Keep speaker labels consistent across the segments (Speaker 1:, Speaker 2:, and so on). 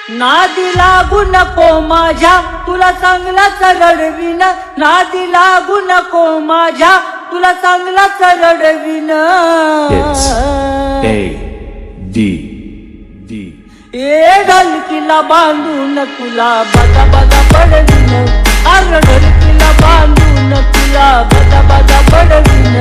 Speaker 1: नादी लागू नको माझ्या तुला चांगलाच रडवीन, नादी लागू नको माझ्या तुला चांगलाच रडवीन. ए ढलकीला बांधून तुला बदा बदा पडवीन, अर ढलकीला बांधून तुला बदा बदा पडवीन.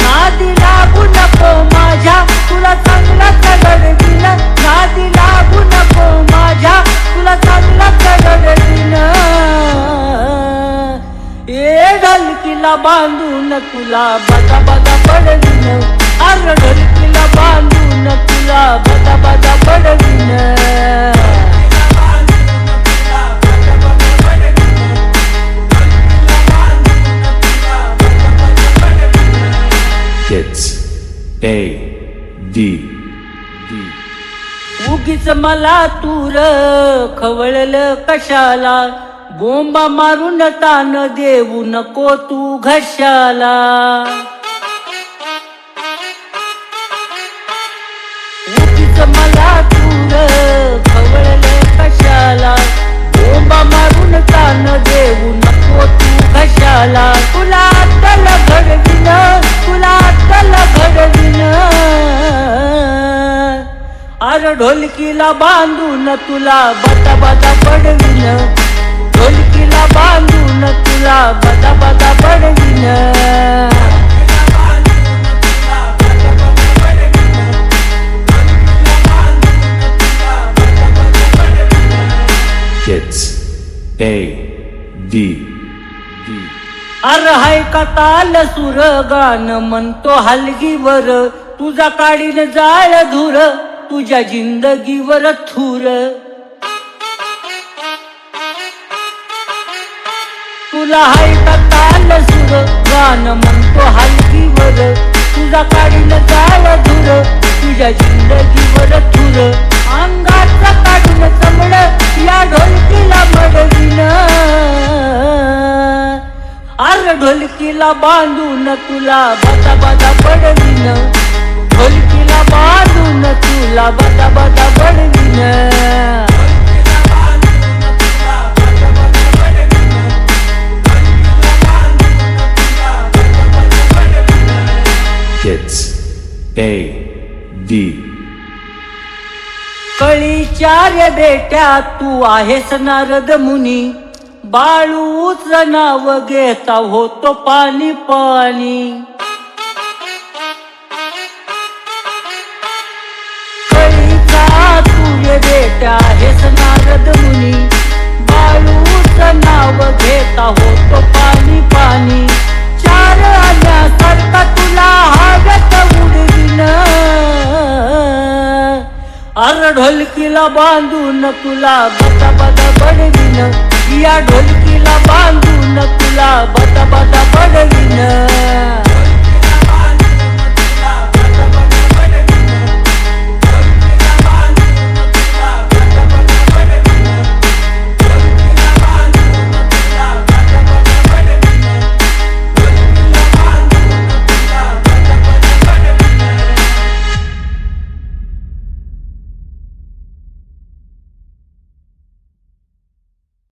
Speaker 1: नादी लागू नको माझ्या तुला चांगलाच रडवीन, नादी लागू नको माझ्या तुला चांगलाच रडवीन. ए ढलकीला बांधून तुला बदा बदा पडवीन, अर ढलकीला बांधून तुला बदा बदा पडवीन. उगीच मला तूर खवळलं कशाला, बोंबा मारून तान देऊ नको तू घशाला. उगीच मला तूर खवळलं कशाला, बोंबा मारून तान देऊ नको तू घशाला. तुला अक्कल घडवीन, तुला अक्कल घडवीन. अर ढोलकीला बांधून तुला बदा बदा पडवीन, ढोलकीला बांधून तुला बदा बदा पडवीन. अर हाय का ताल सुर गान म्हणतो हलगीवर, तुझा काढीन जाळ धूर तुझ्या जिंदगीवर थूर. तुला हाय का ताल सुर गान म्हणतो हलगीवर, तुझा काढीन जाळ धूर तुझ्या जिंदगीवर थूर. अंगाचा काढून चमड या ढोलकीला मडवीन, अर ढोलकीला बांधून तुला बदा बदा पडवीन, ढोलकीला बांधून तुला बदा बदा पडवीन. कळीच्या रे बेट्या तू आहेस नारद मुनी, बाळूच नाव घेता होतो पाणी पाणी. कळीचा तू रे बेट्या आहेस नारद मुनी, बाळूच नाव घेता होतो पाणी पाणी. चार आण्यासारखा तुला हवेत उडवीन, अर ढोलकीला बांधून तुला बदा बदा पडवीन, या ढोलकीला बांधून तुला बदा बदा पडवीन.